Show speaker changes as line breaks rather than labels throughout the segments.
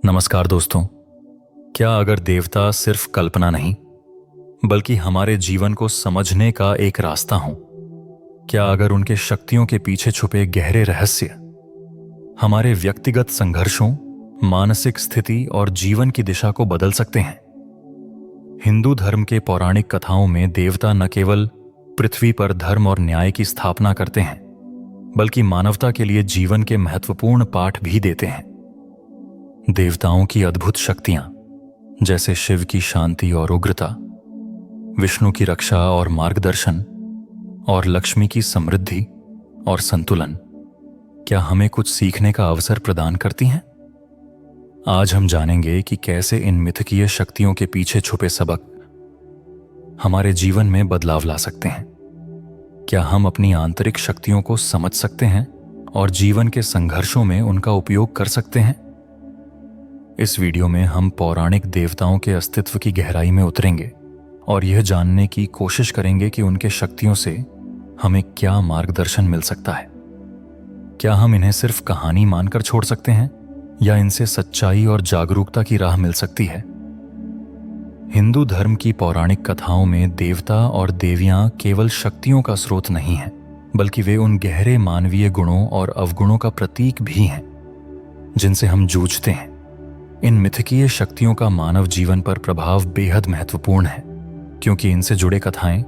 नमस्कार दोस्तों। क्या अगर देवता सिर्फ कल्पना नहीं बल्कि हमारे जीवन को समझने का एक रास्ता हो? क्या अगर उनके शक्तियों के पीछे छुपे गहरे रहस्य हमारे व्यक्तिगत संघर्षों, मानसिक स्थिति और जीवन की दिशा को बदल सकते हैं? हिंदू धर्म के पौराणिक कथाओं में देवता न केवल पृथ्वी पर धर्म और न्याय की स्थापना करते हैं बल्कि मानवता के लिए जीवन के महत्वपूर्ण पाठ भी देते हैं। देवताओं की अद्भुत शक्तियां जैसे शिव की शांति और उग्रता, विष्णु की रक्षा और मार्गदर्शन और लक्ष्मी की समृद्धि और संतुलन, क्या हमें कुछ सीखने का अवसर प्रदान करती हैं? आज हम जानेंगे कि कैसे इन मिथकीय शक्तियों के पीछे छुपे सबक हमारे जीवन में बदलाव ला सकते हैं। क्या हम अपनी आंतरिक शक्तियों को समझ सकते हैं और जीवन के संघर्षों में उनका उपयोग कर सकते हैं? इस वीडियो में हम पौराणिक देवताओं के अस्तित्व की गहराई में उतरेंगे और यह जानने की कोशिश करेंगे कि उनके शक्तियों से हमें क्या मार्गदर्शन मिल सकता है। क्या हम इन्हें सिर्फ कहानी मानकर छोड़ सकते हैं या इनसे सच्चाई और जागरूकता की राह मिल सकती है? हिंदू धर्म की पौराणिक कथाओं में देवता और देवियां केवल शक्तियों का स्रोत नहीं हैं, बल्कि वे उन गहरे मानवीय गुणों और अवगुणों का प्रतीक भी हैं जिनसे हम जूझते हैं। इन मिथकीय शक्तियों का मानव जीवन पर प्रभाव बेहद महत्वपूर्ण है, क्योंकि इनसे जुड़े कथाएं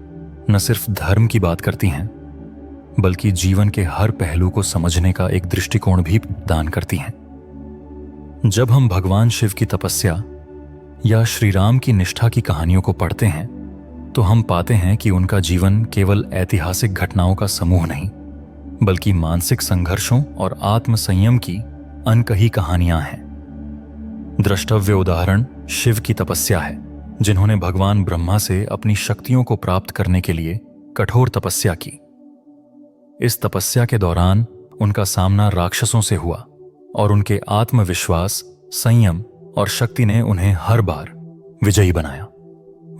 न सिर्फ धर्म की बात करती हैं बल्कि जीवन के हर पहलू को समझने का एक दृष्टिकोण भी प्रदान करती हैं। जब हम भगवान शिव की तपस्या या श्री राम की निष्ठा की कहानियों को पढ़ते हैं तो हम पाते हैं कि उनका जीवन केवल ऐतिहासिक घटनाओं का समूह नहीं बल्कि मानसिक संघर्षों और आत्मसंयम की अनकही कहानियां हैं। द्रष्टव्य उदाहरण शिव की तपस्या है, जिन्होंने भगवान ब्रह्मा से अपनी शक्तियों को प्राप्त करने के लिए कठोर तपस्या की। इस तपस्या के दौरान उनका सामना राक्षसों से हुआ और उनके आत्मविश्वास, संयम और शक्ति ने उन्हें हर बार विजयी बनाया।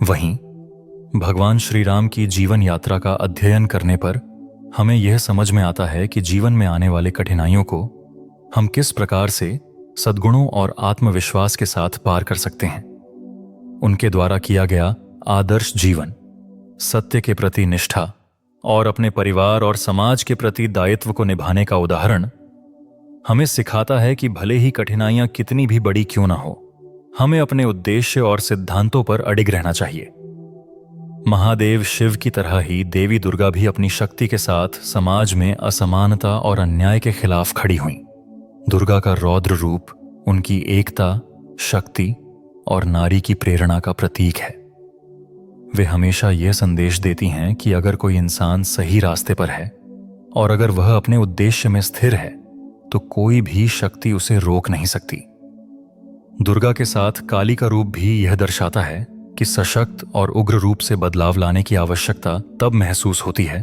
वहीं भगवान श्री राम की जीवन यात्रा का अध्ययन करने पर हमें यह समझ में आता है कि जीवन में आने वाले कठिनाइयों को हम किस प्रकार से सद्गुणों और आत्मविश्वास के साथ पार कर सकते हैं। उनके द्वारा किया गया आदर्श जीवन, सत्य के प्रति निष्ठा और अपने परिवार और समाज के प्रति दायित्व को निभाने का उदाहरण हमें सिखाता है कि भले ही कठिनाइयां कितनी भी बड़ी क्यों ना हो, हमें अपने उद्देश्य और सिद्धांतों पर अडिग रहना चाहिए। महादेव शिव की तरह ही देवी दुर्गा भी अपनी शक्ति के साथ समाज में असमानता और अन्याय के खिलाफ खड़ी हुईं। दुर्गा का रौद्र रूप उनकी एकता, शक्ति और नारी की प्रेरणा का प्रतीक है। वे हमेशा यह संदेश देती हैं कि अगर कोई इंसान सही रास्ते पर है और अगर वह अपने उद्देश्य में स्थिर है तो कोई भी शक्ति उसे रोक नहीं सकती। दुर्गा के साथ काली का रूप भी यह दर्शाता है कि सशक्त और उग्र रूप से बदलाव लाने की आवश्यकता तब महसूस होती है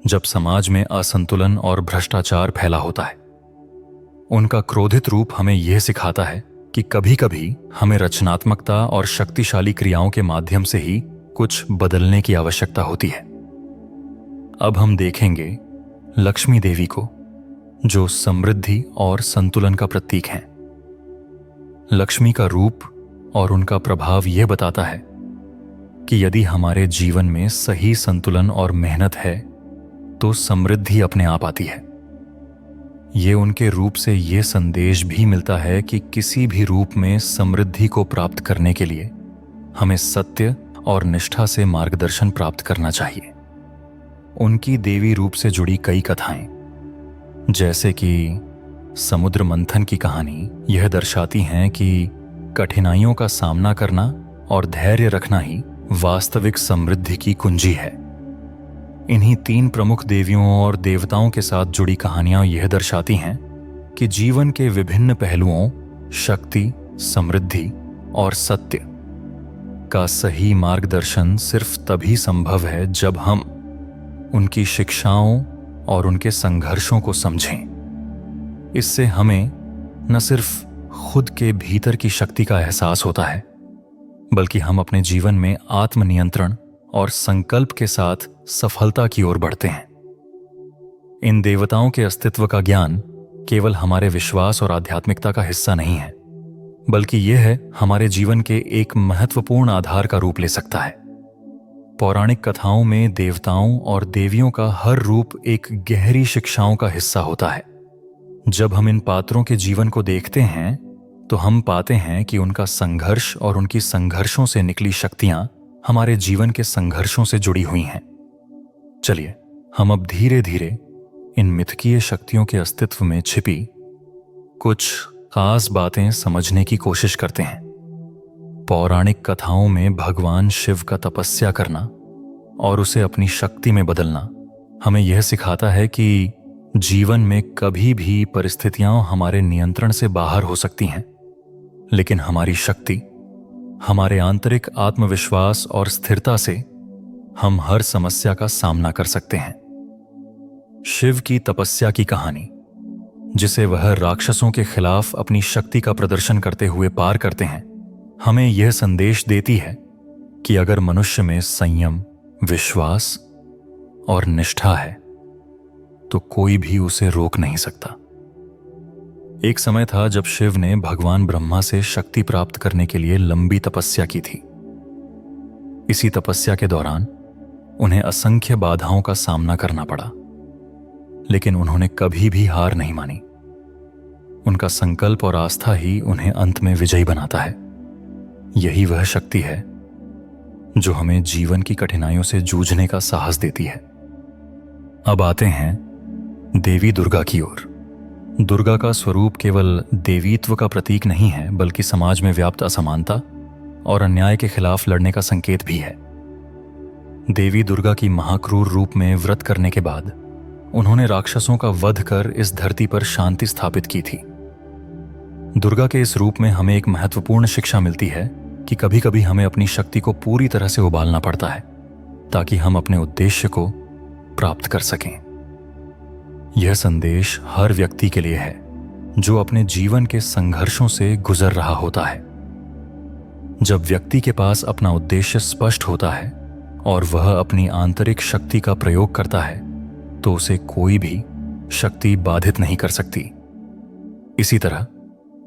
जब समाज में असंतुलन और भ्रष्टाचार फैला होता है। उनका क्रोधित रूप हमें यह सिखाता है कि कभी-कभी हमें रचनात्मकता और शक्तिशाली क्रियाओं के माध्यम से ही कुछ बदलने की आवश्यकता होती है। अब हम देखेंगे लक्ष्मी देवी को, जो समृद्धि और संतुलन का प्रतीक हैं। लक्ष्मी का रूप और उनका प्रभाव यह बताता है कि यदि हमारे जीवन में सही संतुलन और मेहनत है तो समृद्धि अपने आप आती है। ये उनके रूप से ये संदेश भी मिलता है कि किसी भी रूप में समृद्धि को प्राप्त करने के लिए हमें सत्य और निष्ठा से मार्गदर्शन प्राप्त करना चाहिए। उनकी देवी रूप से जुड़ी कई कथाएं, जैसे कि समुद्र मंथन की कहानी, यह दर्शाती हैं कि कठिनाइयों का सामना करना और धैर्य रखना ही वास्तविक समृद्धि की कुंजी है। इन्हीं 3 प्रमुख देवियों और देवताओं के साथ जुड़ी कहानियां यह दर्शाती हैं कि जीवन के विभिन्न पहलुओं, शक्ति, समृद्धि और सत्य का सही मार्गदर्शन सिर्फ तभी संभव है जब हम उनकी शिक्षाओं और उनके संघर्षों को समझें। इससे हमें न सिर्फ खुद के भीतर की शक्ति का एहसास होता है, बल्कि हम अपने जीवन में आत्मनियंत्रण और संकल्प के साथ सफलता की ओर बढ़ते हैं। इन देवताओं के अस्तित्व का ज्ञान केवल हमारे विश्वास और आध्यात्मिकता का हिस्सा नहीं है, बल्कि यह है हमारे जीवन के एक महत्वपूर्ण आधार का रूप ले सकता है। पौराणिक कथाओं में देवताओं और देवियों का हर रूप एक गहरी शिक्षाओं का हिस्सा होता है। जब हम इन पात्रों के जीवन को देखते हैं तो हम पाते हैं कि उनका संघर्ष और उनकी संघर्षों से निकली शक्तियां हमारे जीवन के संघर्षों से जुड़ी हुई हैं। चलिए हम अब धीरे धीरे इन मिथकीय शक्तियों के अस्तित्व में छिपी कुछ खास बातें समझने की कोशिश करते हैं। पौराणिक कथाओं में भगवान शिव का तपस्या करना और उसे अपनी शक्ति में बदलना हमें यह सिखाता है कि जीवन में कभी भी परिस्थितियां हमारे नियंत्रण से बाहर हो सकती हैं, लेकिन हमारी शक्ति, हमारे आंतरिक आत्मविश्वास और स्थिरता से हम हर समस्या का सामना कर सकते हैं। शिव की तपस्या की कहानी, जिसे वह राक्षसों के खिलाफ अपनी शक्ति का प्रदर्शन करते हुए पार करते हैं, हमें यह संदेश देती है कि अगर मनुष्य में संयम, विश्वास और निष्ठा है तो कोई भी उसे रोक नहीं सकता। एक समय था जब शिव ने भगवान ब्रह्मा से शक्ति प्राप्त करने के लिए लंबी तपस्या की थी। इसी तपस्या के दौरान उन्हें असंख्य बाधाओं का सामना करना पड़ा, लेकिन उन्होंने कभी भी हार नहीं मानी। उनका संकल्प और आस्था ही उन्हें अंत में विजयी बनाता है। यही वह शक्ति है जो हमें जीवन की कठिनाइयों से जूझने का साहस देती है। अब आते हैं देवी दुर्गा की ओर। दुर्गा का स्वरूप केवल देवीत्व का प्रतीक नहीं है, बल्कि समाज में व्याप्त असमानता और अन्याय के खिलाफ लड़ने का संकेत भी है। देवी दुर्गा की महाक्रूर रूप में व्रत करने के बाद उन्होंने राक्षसों का वध कर इस धरती पर शांति स्थापित की थी। दुर्गा के इस रूप में हमें एक महत्वपूर्ण शिक्षा मिलती है कि कभी-कभी हमें अपनी शक्ति को पूरी तरह से उबालना पड़ता है ताकि हम अपने उद्देश्य को प्राप्त कर सकें। यह संदेश हर व्यक्ति के लिए है जो अपने जीवन के संघर्षों से गुजर रहा होता है। जब व्यक्ति के पास अपना उद्देश्य स्पष्ट होता है और वह अपनी आंतरिक शक्ति का प्रयोग करता है तो उसे कोई भी शक्ति बाधित नहीं कर सकती। इसी तरह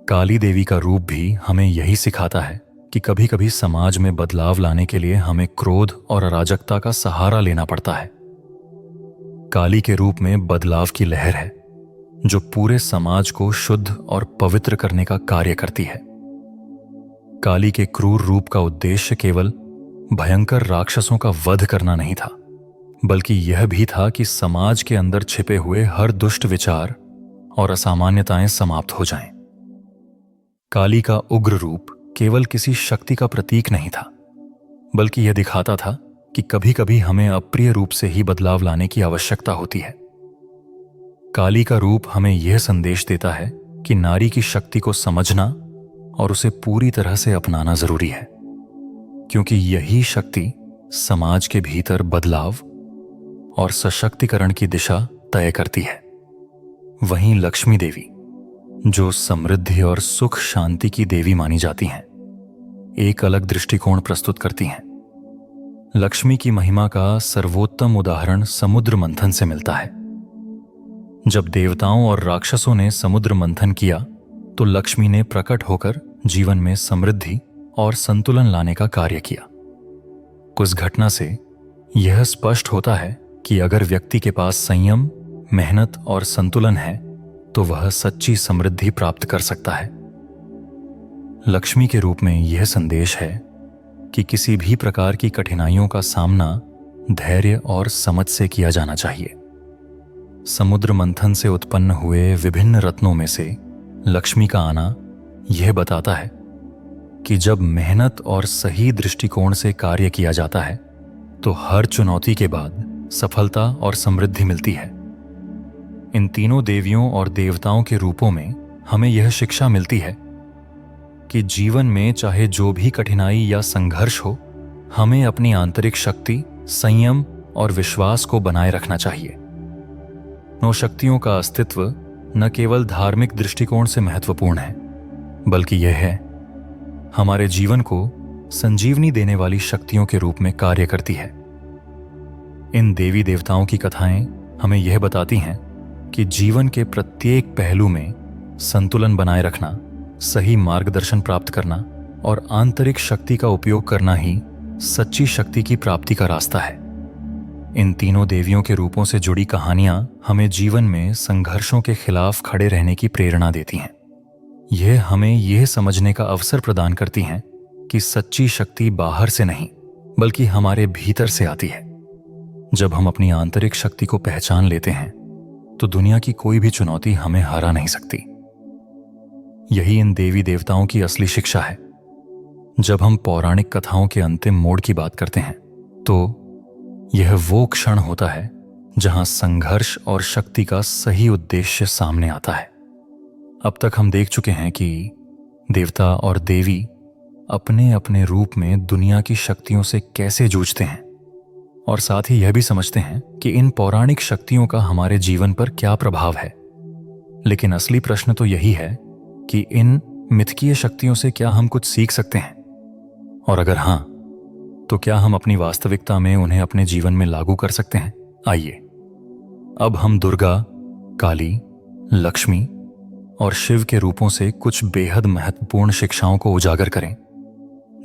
काली देवी का रूप भी हमें यही सिखाता है कि कभी-कभी समाज में बदलाव लाने के लिए हमें क्रोध और अराजकता का सहारा लेना पड़ता है। काली के रूप में बदलाव की लहर है जो पूरे समाज को शुद्ध और पवित्र करने का कार्य करती है। काली के क्रूर रूप का उद्देश्य केवल भयंकर राक्षसों का वध करना नहीं था, बल्कि यह भी था कि समाज के अंदर छिपे हुए हर दुष्ट विचार और असामान्यताएं समाप्त हो जाएं। काली का उग्र रूप केवल किसी शक्ति का प्रतीक नहीं था, बल्कि यह दिखाता था कि कभी-कभी हमें अप्रिय रूप से ही बदलाव लाने की आवश्यकता होती है। काली का रूप हमें यह संदेश देता है कि नारी की शक्ति को समझना और उसे पूरी तरह से अपनाना जरूरी है, क्योंकि यही शक्ति समाज के भीतर बदलाव और सशक्तिकरण की दिशा तय करती है। वहीं लक्ष्मी देवी, जो समृद्धि और सुख शांति की देवी मानी जाती हैं, एक अलग दृष्टिकोण प्रस्तुत करती हैं। लक्ष्मी की महिमा का सर्वोत्तम उदाहरण समुद्र मंथन से मिलता है। जब देवताओं और राक्षसों ने समुद्र मंथन किया तो लक्ष्मी ने प्रकट होकर जीवन में समृद्धि और संतुलन लाने का कार्य किया। उस घटना से यह स्पष्ट होता है कि अगर व्यक्ति के पास संयम, मेहनत और संतुलन है तो वह सच्ची समृद्धि प्राप्त कर सकता है। लक्ष्मी के रूप में यह संदेश है कि किसी भी प्रकार की कठिनाइयों का सामना धैर्य और समझ से किया जाना चाहिए। समुद्र मंथन से उत्पन्न हुए विभिन्न रत्नों में से लक्ष्मी का आना यह बताता है कि जब मेहनत और सही दृष्टिकोण से कार्य किया जाता है तो हर चुनौती के बाद सफलता और समृद्धि मिलती है। इन तीनों देवियों और देवताओं के रूपों में हमें यह शिक्षा मिलती है कि जीवन में चाहे जो भी कठिनाई या संघर्ष हो, हमें अपनी आंतरिक शक्ति, संयम और विश्वास को बनाए रखना चाहिए। नौ शक्तियों का अस्तित्व न केवल धार्मिक दृष्टिकोण से महत्वपूर्ण है, बल्कि यह है हमारे जीवन को संजीवनी देने वाली शक्तियों के रूप में कार्य करती है। इन देवी देवताओं की कथाएं हमें यह बताती हैं कि जीवन के प्रत्येक पहलू में संतुलन बनाए रखना सही मार्गदर्शन प्राप्त करना और आंतरिक शक्ति का उपयोग करना ही सच्ची शक्ति की प्राप्ति का रास्ता है। इन तीनों देवियों के रूपों से जुड़ी कहानियां हमें जीवन में संघर्षों के खिलाफ खड़े रहने की प्रेरणा देती हैं। यह हमें यह समझने का अवसर प्रदान करती हैं कि सच्ची शक्ति बाहर से नहीं बल्कि हमारे भीतर से आती है। जब हम अपनी आंतरिक शक्ति को पहचान लेते हैं तो दुनिया की कोई भी चुनौती हमें हरा नहीं सकती। यही इन देवी देवताओं की असली शिक्षा है। जब हम पौराणिक कथाओं के अंतिम मोड़ की बात करते हैं तो यह वो क्षण होता है जहां संघर्ष और शक्ति का सही उद्देश्य सामने आता है। अब तक हम देख चुके हैं कि देवता और देवी अपने अपने रूप में दुनिया की शक्तियों से कैसे जूझते हैं और साथ ही यह भी समझते हैं कि इन पौराणिक शक्तियों का हमारे जीवन पर क्या प्रभाव है। लेकिन असली प्रश्न तो यही है कि इन मिथकीय शक्तियों से क्या हम कुछ सीख सकते हैं, और अगर हां तो क्या हम अपनी वास्तविकता में उन्हें अपने जीवन में लागू कर सकते हैं। आइए अब हम दुर्गा, काली, लक्ष्मी और शिव के रूपों से कुछ बेहद महत्वपूर्ण शिक्षाओं को उजागर करें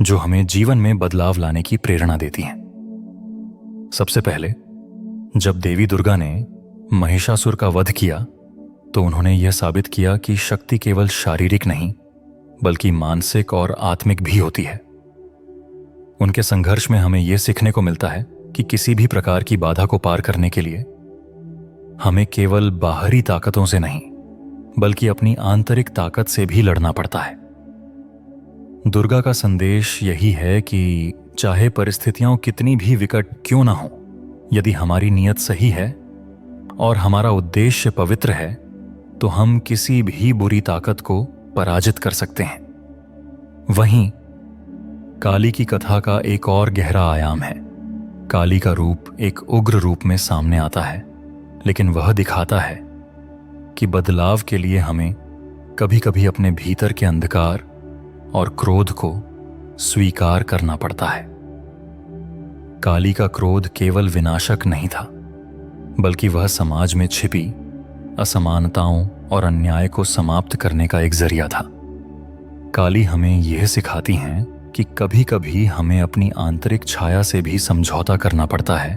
जो हमें जीवन में बदलाव लाने की प्रेरणा देती हैं। सबसे पहले, जब देवी दुर्गा ने महिषासुर का वध किया तो उन्होंने यह साबित किया कि शक्ति केवल शारीरिक नहीं बल्कि मानसिक और आत्मिक भी होती है। उनके संघर्ष में हमें यह सीखने को मिलता है कि किसी भी प्रकार की बाधा को पार करने के लिए हमें केवल बाहरी ताकतों से नहीं बल्कि अपनी आंतरिक ताकत से भी लड़ना पड़ता है। दुर्गा का संदेश यही है कि चाहे परिस्थितियां कितनी भी विकट क्यों ना हो, यदि हमारी नीयत सही है और हमारा उद्देश्य पवित्र है तो हम किसी भी बुरी ताकत को पराजित कर सकते हैं। वहीं काली की कथा का एक और गहरा आयाम है। काली का रूप एक उग्र रूप में सामने आता है, लेकिन वह दिखाता है कि बदलाव के लिए हमें कभी-कभी अपने भीतर के अंधकार और क्रोध को स्वीकार करना पड़ता है। काली का क्रोध केवल विनाशक नहीं था बल्कि वह समाज में छिपी असमानताओं और अन्याय को समाप्त करने का एक जरिया था। काली हमें यह सिखाती हैं कि कभी-कभी हमें अपनी आंतरिक छाया से भी समझौता करना पड़ता है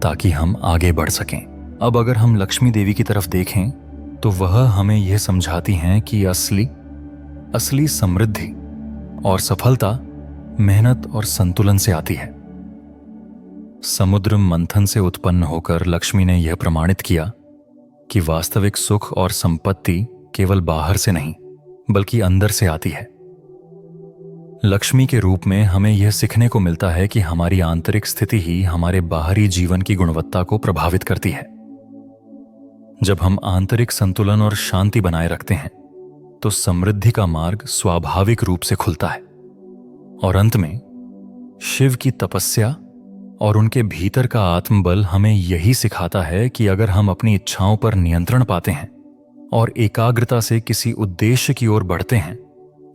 ताकि हम आगे बढ़ सकें। अब अगर हम लक्ष्मी देवी की तरफ देखें तो वह हमें यह समझाती हैं कि असली समृद्धि और सफलता मेहनत और संतुलन से आती है। समुद्र मंथन से उत्पन्न होकर लक्ष्मी ने यह प्रमाणित किया कि वास्तविक सुख और संपत्ति केवल बाहर से नहीं बल्कि अंदर से आती है। लक्ष्मी के रूप में हमें यह सीखने को मिलता है कि हमारी आंतरिक स्थिति ही हमारे बाहरी जीवन की गुणवत्ता को प्रभावित करती है। जब हम आंतरिक संतुलन और शांति बनाए रखते हैं तो समृद्धि का मार्ग स्वाभाविक रूप से खुलता है। और अंत में शिव की तपस्या और उनके भीतर का आत्मबल हमें यही सिखाता है कि अगर हम अपनी इच्छाओं पर नियंत्रण पाते हैं और एकाग्रता से किसी उद्देश्य की ओर बढ़ते हैं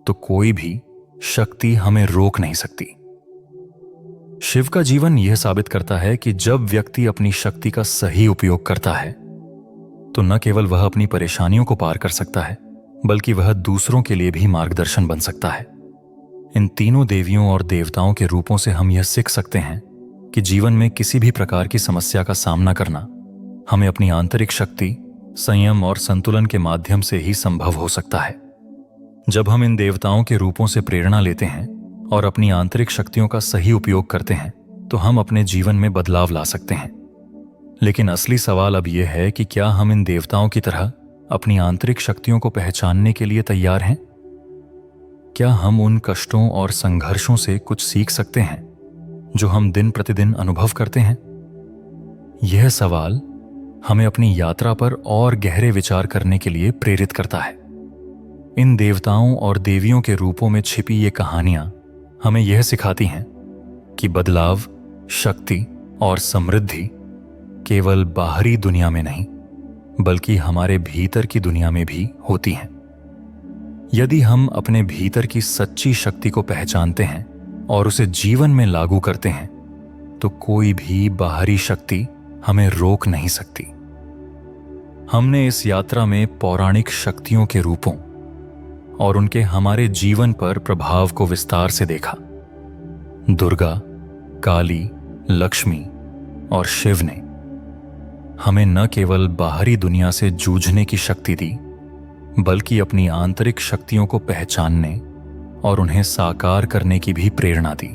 तो कोई भी शक्ति हमें रोक नहीं सकती। शिव का जीवन यह साबित करता है कि जब व्यक्ति अपनी शक्ति का सही उपयोग करता है तो न केवल वह अपनी परेशानियों को पार कर सकता है बल्कि वह दूसरों के लिए भी मार्गदर्शन बन सकता है। इन तीनों देवियों और देवताओं के रूपों से हम यह सीख सकते हैं कि जीवन में किसी भी प्रकार की समस्या का सामना करना हमें अपनी आंतरिक शक्ति, संयम और संतुलन के माध्यम से ही संभव हो सकता है। जब हम इन देवताओं के रूपों से प्रेरणा लेते हैं और अपनी आंतरिक शक्तियों का सही उपयोग करते हैं तो हम अपने जीवन में बदलाव ला सकते हैं। लेकिन असली सवाल अब यह है कि क्या हम इन देवताओं की तरह अपनी आंतरिक शक्तियों को पहचानने के लिए तैयार हैं? क्या हम उन कष्टों और संघर्षों से कुछ सीख सकते हैं जो हम दिन प्रतिदिन अनुभव करते हैं? यह सवाल हमें अपनी यात्रा पर और गहरे विचार करने के लिए प्रेरित करता है। इन देवताओं और देवियों के रूपों में छिपी ये कहानियां हमें यह सिखाती हैं कि बदलाव, शक्ति और समृद्धि केवल बाहरी दुनिया में नहीं बल्कि हमारे भीतर की दुनिया में भी होती हैं। यदि हम अपने भीतर की सच्ची शक्ति को पहचानते हैं और उसे जीवन में लागू करते हैं तो कोई भी बाहरी शक्ति हमें रोक नहीं सकती। हमने इस यात्रा में पौराणिक शक्तियों के रूपों और उनके हमारे जीवन पर प्रभाव को विस्तार से देखा। दुर्गा, काली, लक्ष्मी और शिव ने हमें न केवल बाहरी दुनिया से जूझने की शक्ति दी, बल्कि अपनी आंतरिक शक्तियों को पहचानने और उन्हें साकार करने की भी प्रेरणा दी।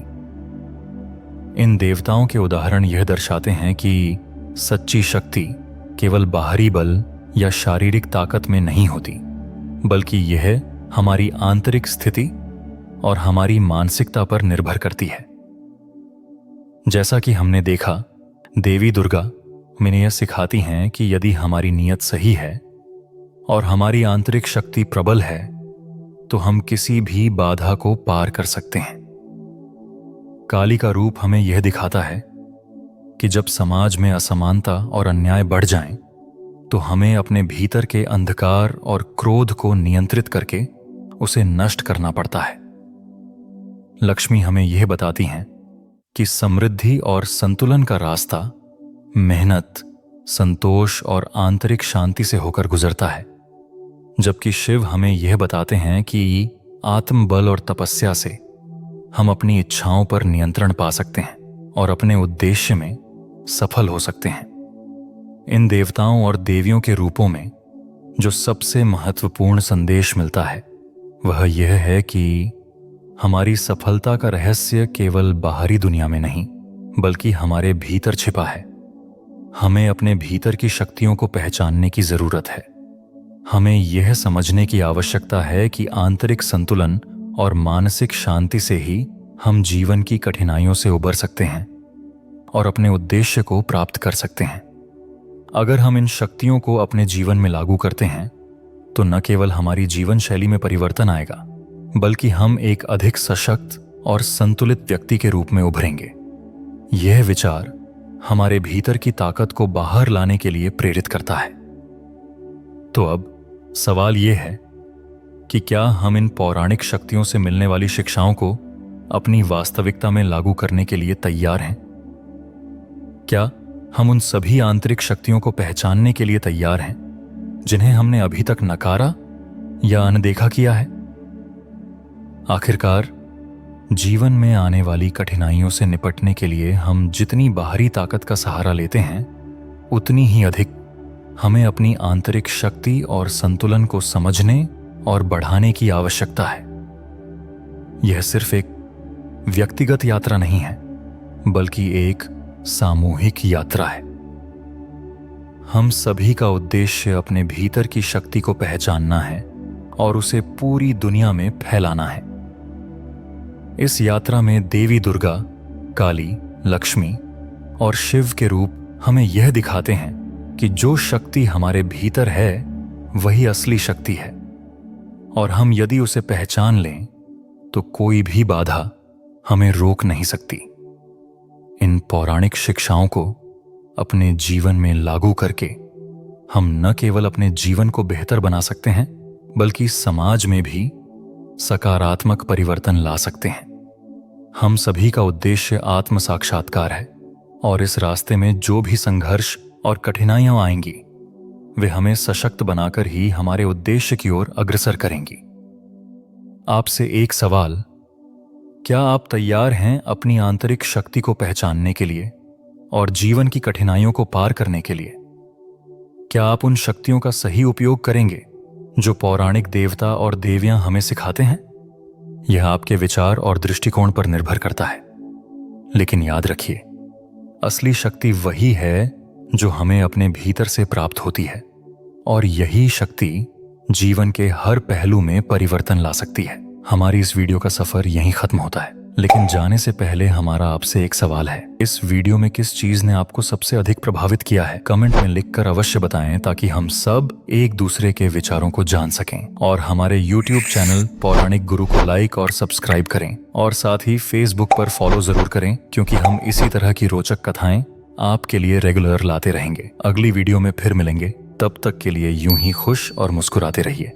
इन देवताओं के उदाहरण यह दर्शाते हैं कि सच्ची शक्ति केवल बाहरी बल या शारीरिक ताकत में नहीं होती, बल्कि यह हमारी आंतरिक स्थिति और हमारी मानसिकता पर निर्भर करती है। जैसा कि हमने देखा, देवी दुर्गा हमें यह सिखाती हैं कि यदि हमारी नीयत सही है और हमारी आंतरिक शक्ति प्रबल है, तो हम किसी भी बाधा को पार कर सकते हैं। काली का रूप हमें यह दिखाता है कि जब समाज में असमानता और अन्याय बढ़ जाएं, तो हमें अपने भीतर के अंधकार और क्रोध को नियंत्रित करके उसे नष्ट करना पड़ता है। लक्ष्मी हमें यह बताती हैं कि समृद्धि और संतुलन का रास्ता मेहनत, संतोष और आंतरिक शांति से होकर गुजरता है, जबकि शिव हमें यह बताते हैं कि आत्मबल और तपस्या से हम अपनी इच्छाओं पर नियंत्रण पा सकते हैं और अपने उद्देश्य में सफल हो सकते हैं। इन देवताओं और देवियों के रूपों में जो सबसे महत्वपूर्ण संदेश मिलता है वह यह है कि हमारी सफलता का रहस्य केवल बाहरी दुनिया में नहीं, बल्कि हमारे भीतर छिपा है। हमें अपने भीतर की शक्तियों को पहचानने की जरूरत है। हमें यह समझने की आवश्यकता है कि आंतरिक संतुलन और मानसिक शांति से ही हम जीवन की कठिनाइयों से उबर सकते हैं और अपने उद्देश्य को प्राप्त कर सकते हैं। अगर हम इन शक्तियों को अपने जीवन में लागू करते हैं, तो न केवल हमारी जीवन शैली में परिवर्तन आएगा, बल्कि हम एक अधिक सशक्त और संतुलित व्यक्ति के रूप में उभरेंगे। यह विचार हमारे भीतर की ताकत को बाहर लाने के लिए प्रेरित करता है। तो अब सवाल यह है कि क्या हम इन पौराणिक शक्तियों से मिलने वाली शिक्षाओं को अपनी वास्तविकता में लागू करने के लिए तैयार हैं? क्या हम उन सभी आंतरिक शक्तियों को पहचानने के लिए तैयार हैं जिन्हें हमने अभी तक नकारा या अनदेखा किया है? आखिरकार जीवन में आने वाली कठिनाइयों से निपटने के लिए हम जितनी बाहरी ताकत का सहारा लेते हैं, उतनी ही अधिक हमें अपनी आंतरिक शक्ति और संतुलन को समझने और बढ़ाने की आवश्यकता है। यह सिर्फ एक व्यक्तिगत यात्रा नहीं है, बल्कि एक सामूहिक यात्रा है। हम सभी का उद्देश्य अपने भीतर की शक्ति को पहचानना है और उसे पूरी दुनिया में फैलाना है। इस यात्रा में देवी दुर्गा, काली, लक्ष्मी और शिव के रूप हमें यह दिखाते हैं कि जो शक्ति हमारे भीतर है वही असली शक्ति है, और हम यदि उसे पहचान लें तो कोई भी बाधा हमें रोक नहीं सकती। इन पौराणिक शिक्षाओं को अपने जीवन में लागू करके हम न केवल अपने जीवन को बेहतर बना सकते हैं, बल्कि समाज में भी सकारात्मक परिवर्तन ला सकते हैं। हम सभी का उद्देश्य आत्म साक्षात्कार है, और इस रास्ते में जो भी संघर्ष और कठिनाइयां आएंगी, वे हमें सशक्त बनाकर ही हमारे उद्देश्य की ओर अग्रसर करेंगी। आपसे एक सवाल: क्या आप तैयार हैं अपनी आंतरिक शक्ति को पहचानने के लिए और जीवन की कठिनाइयों को पार करने के लिए? क्या आप उन शक्तियों का सही उपयोग करेंगे जो पौराणिक देवता और देवियां हमें सिखाते हैं? यह आपके विचार और दृष्टिकोण पर निर्भर करता है, लेकिन याद रखिए, असली शक्ति वही है जो हमें अपने भीतर से प्राप्त होती है, और यही शक्ति जीवन के हर पहलू में परिवर्तन ला सकती है। हमारी इस वीडियो का सफर यहीं खत्म होता है, लेकिन जाने से पहले हमारा आपसे एक सवाल है। इस वीडियो में किस चीज ने आपको सबसे अधिक प्रभावित किया है? कमेंट में लिखकर अवश्य बताएं, ताकि हम सब एक दूसरे के विचारों को जान सकें। और हमारे YouTube चैनल पौराणिक गुरु को लाइक और सब्सक्राइब करें, और साथ ही Facebook पर फॉलो जरूर करें, क्योंकि हम इसी तरह की रोचक कथाएं आपके लिए रेगुलर लाते रहेंगे। अगली वीडियो में फिर मिलेंगे, तब तक के लिए यूं ही खुश और मुस्कुराते रहिए।